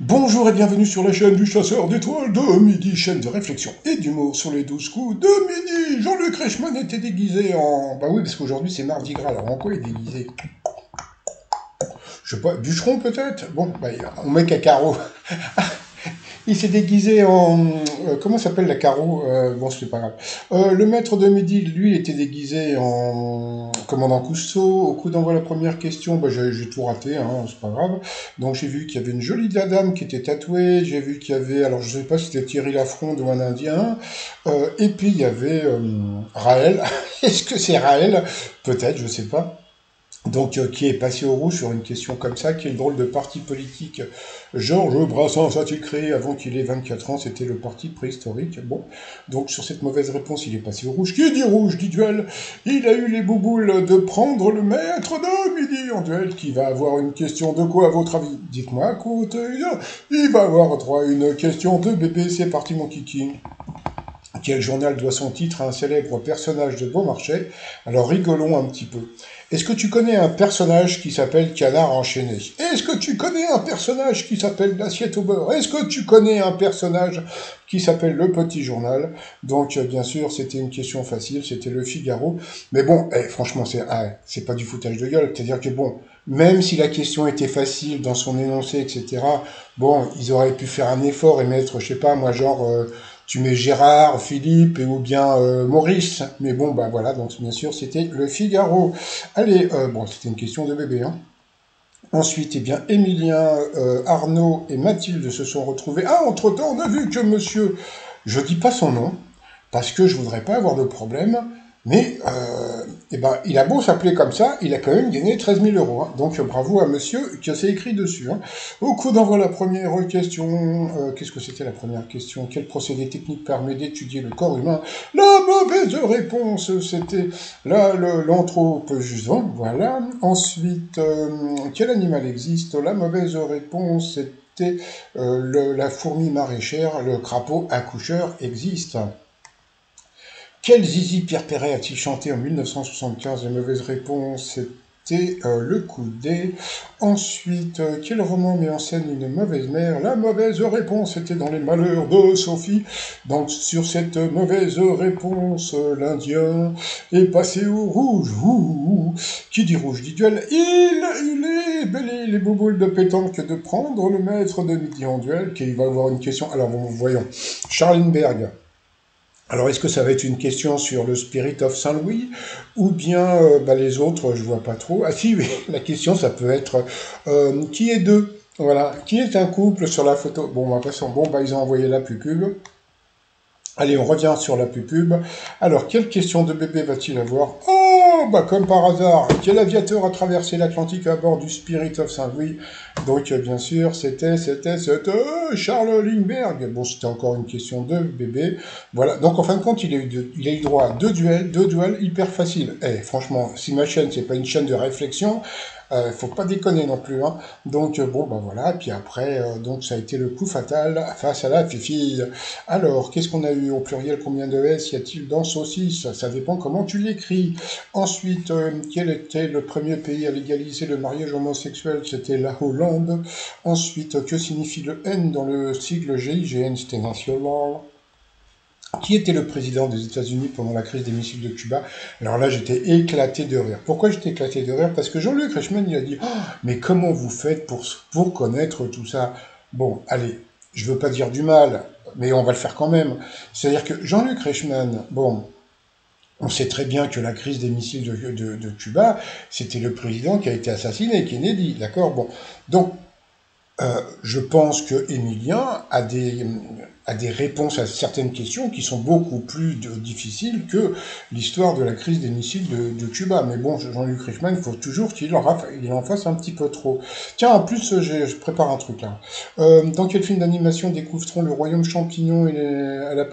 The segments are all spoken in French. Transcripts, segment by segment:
Bonjour et bienvenue sur la chaîne du chasseur d'étoiles de midi, chaîne de réflexion et d'humour sur les 12 coups de midi. Jean-Luc Reichmann était déguisé en... Bah oui, parce qu'aujourd'hui c'est Mardi Gras, alors en quoi il est déguisé? Je sais pas, bûcheron peut-être? Bon, bah on met qu'à carreau. Il s'est déguisé en... comment s'appelle la carreau? Bon, c'est pas grave. Le maître de midi, lui, il était déguisé en commandant Cousteau. Au coup d'envoi la première question, bah, j'ai tout raté, hein, c'est pas grave. Donc j'ai vu qu'il y avait une jolie dame qui était tatouée. J'ai vu qu'il y avait... Alors je sais pas si c'était Thierry Lafronde ou un Indien. Et puis il y avait Raël. Est-ce que c'est Raël? Peut-être, je sais pas. Donc, qui est passé au rouge sur une question comme ça, quel drôle de parti politique Georges Brassens a-t-il créé avant qu'il ait 24 ans? C'était le parti préhistorique. Bon, donc sur cette mauvaise réponse, il est passé au rouge. Qui dit rouge, dit duel. Il a eu les bouboules de prendre le maître de midi en duel, qui va avoir une question de quoi à votre avis? Dites-moi, écoute, il va avoir droit à une question de bébé, c'est parti mon kiki. Quel journal doit son titre à un célèbre personnage de Beaumarchais? Alors rigolons un petit peu. Est-ce que tu connais un personnage qui s'appelle Canard enchaîné? Est-ce que tu connais un personnage qui s'appelle L'assiette au beurre? Est-ce que tu connais un personnage qui s'appelle Le Petit Journal? Donc bien sûr, c'était une question facile, c'était Le Figaro. Mais bon, franchement, c'est pas du foutage de gueule. C'est-à-dire que bon, même si la question était facile dans son énoncé, etc., bon, ils auraient pu faire un effort et mettre, je sais pas, moi, genre... tu mets Gérard, Philippe ou bien Maurice. Mais bon, bah voilà, donc bien sûr, c'était Le Figaro. Allez, bon, c'était une question de bébé, hein. Ensuite, eh bien, Émilien, Arnaud et Mathilde se sont retrouvés. Ah, entre-temps, on a vu que monsieur, je dis pas son nom, parce que je voudrais pas avoir de problème, mais eh ben, il a beau s'appeler comme ça, il a quand même gagné 13 000 euros. Hein. Donc bravo à monsieur qui s'est écrit dessus. Hein. Au coup d'envoi la première question, qu'est-ce que c'était la première question? Quel procédé technique permet d'étudier le corps humain? La mauvaise réponse, c'était là l'anthropojugement, voilà. Ensuite, quel animal existe? La mauvaise réponse, c'était la fourmi maraîchère, le crapaud accoucheur existe. Quel Zizi Pierre Perret a-t-il chanté en 1975? La mauvaise réponse était Le Coudé. Ensuite, quel roman met en scène une mauvaise mère? La mauvaise réponse était Dans les malheurs de Sophie. Donc sur cette mauvaise réponse, l'Indien est passé au rouge. Ouh. Qui dit rouge dit duel. Il est belle les bouboules de pétanque de prendre le maître de midi en duel, qui va avoir une question. Alors voyons. Charlenberg. Alors, est-ce que ça va être une question sur le Spirit of Saint-Louis ou bien bah, les autres, je vois pas trop. Ah si, oui, la question, ça peut être qui est deux? Voilà, qui est un couple sur la photo? Bon, bah, de toute façon, bon, bah, ils ont envoyé la pub. Allez, on revient sur la pub. Alors, quelle question de bébé va-t-il avoir? Oh, bah comme par hasard, quel aviateur a traversé l'Atlantique à bord du Spirit of Saint-Louis? Donc, bien sûr, c'était Charles Lindbergh. Bon, c'était encore une question de bébé. Voilà, donc en fin de compte, il a eu droit à deux duels hyper faciles. Eh, franchement, si ma chaîne, c'est pas une chaîne de réflexion, faut pas déconner non plus, hein. Donc bon bah voilà, et puis après donc ça a été le coup fatal face à la Fifi. Alors qu'est-ce qu'on a eu au pluriel? Combien de S y a-t-il dans saucisse? Ça dépend comment tu l'écris. Ensuite, quel était le premier pays à légaliser le mariage homosexuel? C'était la Hollande. Ensuite, que signifie le N dans le sigle GIGN? C'était national. Qui était le président des États-Unis pendant la crise des missiles de Cuba? Alors là, j'étais éclaté de rire. Pourquoi j'étais éclaté de rire? Parce que Jean-Luc Reichmann, il a dit oh, mais comment vous faites pour connaître tout ça? Bon, allez, je veux pas dire du mal, mais on va le faire quand même. C'est-à-dire que Jean-Luc Reichmann, bon, on sait très bien que la crise des missiles de Cuba, c'était le président qui a été assassiné, Kennedy, d'accord? Bon, donc je pense que Emilien a des réponses à certaines questions qui sont beaucoup plus difficiles que l'histoire de la crise des missiles de Cuba. Mais bon, Jean-Luc Reichmann, il faut toujours qu'il en fasse un petit peu trop. Tiens, en plus, je prépare un truc là. Dans quel film d'animation découvre-t-on le royaume champignon?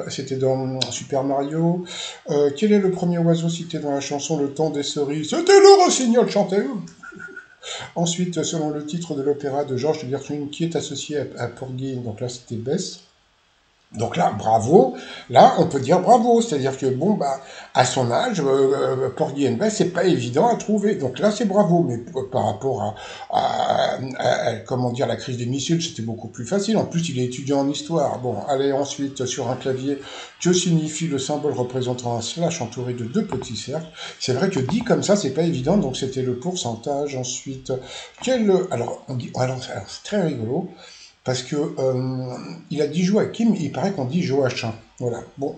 C'était dans Super Mario. Quel est le premier oiseau cité dans la chanson Le temps des cerises? C'était le rossignol chanté. Ensuite, selon le titre de l'opéra de Georges Gershwin, qui est associé à Porgy, donc là c'était Bess. Donc là, bravo. Là, on peut dire bravo. C'est-à-dire que, bon, bah, à son âge, Porgy and Bess, c'est pas évident à trouver. Donc là, c'est bravo. Mais par rapport comment dire, la crise des missiles, c'était beaucoup plus facile. En plus, il est étudiant en histoire. Bon, allez, ensuite, sur un clavier, que signifie le symbole représentant un slash entouré de deux petits cercles? C'est vrai que dit comme ça, c'est pas évident. Donc c'était le pourcentage. Ensuite, alors, on dit, alors c'est très rigolo. Parce que il a dit Joachim, il paraît qu'on dit Joachim. Voilà. Bon.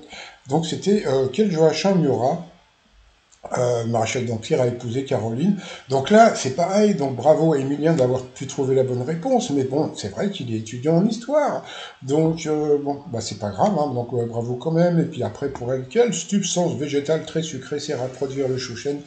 Donc c'était quel Joachim Murat, maréchal d'Empire, a épousé Caroline. Donc là, c'est pareil. Donc bravo à Emilien d'avoir pu trouver la bonne réponse. Mais bon, c'est vrai qu'il est étudiant en histoire. Donc bon, bah c'est pas grave. Hein, donc bravo quand même. Et puis après, pour elle, quelle substance végétale très sucrée sert à produire le chouchen?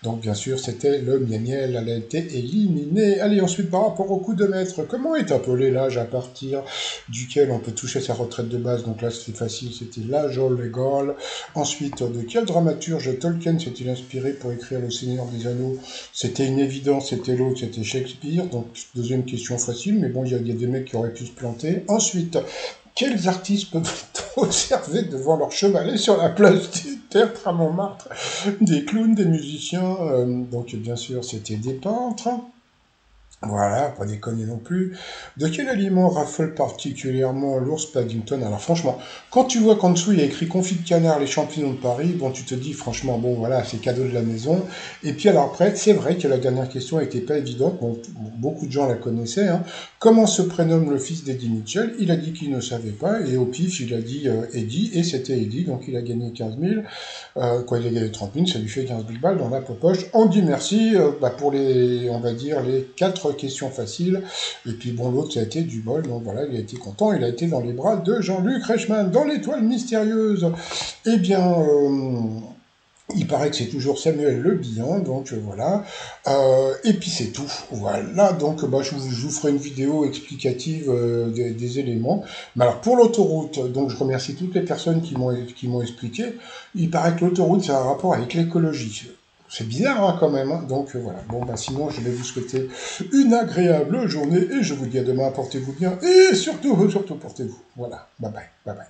Donc bien sûr, c'était le miel. Elle a été éliminée. Allez, ensuite, par rapport au coup de maître, comment est appelé l'âge à partir duquel on peut toucher sa retraite de base? Donc là, c'était facile. C'était l'âge légal. Ensuite, de quel dramaturge Tolkien s'est-il inspiré pour écrire Le Seigneur des Anneaux? C'était une évidence, c'était l'autre, c'était Shakespeare. Donc, deuxième question facile, mais bon, il y a des mecs qui auraient pu se planter. Ensuite, quels artistes peuvent-on observer devant leur chevalet sur la place du Tertre à Montmartre? Des clowns, des musiciens, donc bien sûr, c'était des peintres. Voilà, pas déconner non plus. De quel aliment raffole particulièrement l'ours Paddington? Alors franchement, quand tu vois qu'en dessous il y a écrit confit de canard, les champignons de Paris, bon tu te dis franchement, bon voilà, c'est cadeau de la maison. Et puis alors après, c'est vrai que la dernière question n'était pas évidente, bon, beaucoup de gens la connaissaient. Hein. Comment se prénomme le fils d'Eddie Mitchell? Il a dit qu'il ne savait pas, et au pif il a dit Eddie, et c'était Eddie, donc il a gagné 15 000. Quand il a gagné 30 000, ça lui fait 15 000 balles dans la poche. On dit merci pour les, on va dire, les 4 questions faciles. Et puis bon, l'autre, ça a été du bol. Donc voilà, il a été content. Il a été dans les bras de Jean-Luc Reichmann. Dans l'étoile mystérieuse, eh bien, il paraît que c'est toujours Samuel Le Bihan, donc voilà. Et puis c'est tout. Voilà, donc bah, je vous ferai une vidéo explicative des éléments. Mais alors pour l'autoroute, donc je remercie toutes les personnes qui m'ont expliqué. Il paraît que l'autoroute, ça a un rapport avec l'écologie. C'est bizarre hein, quand même. Hein. Donc voilà. Bon, bah sinon, je vais vous souhaiter une agréable journée et je vous dis à demain. Portez-vous bien et surtout, surtout portez-vous. Voilà. Bye bye. Bye bye.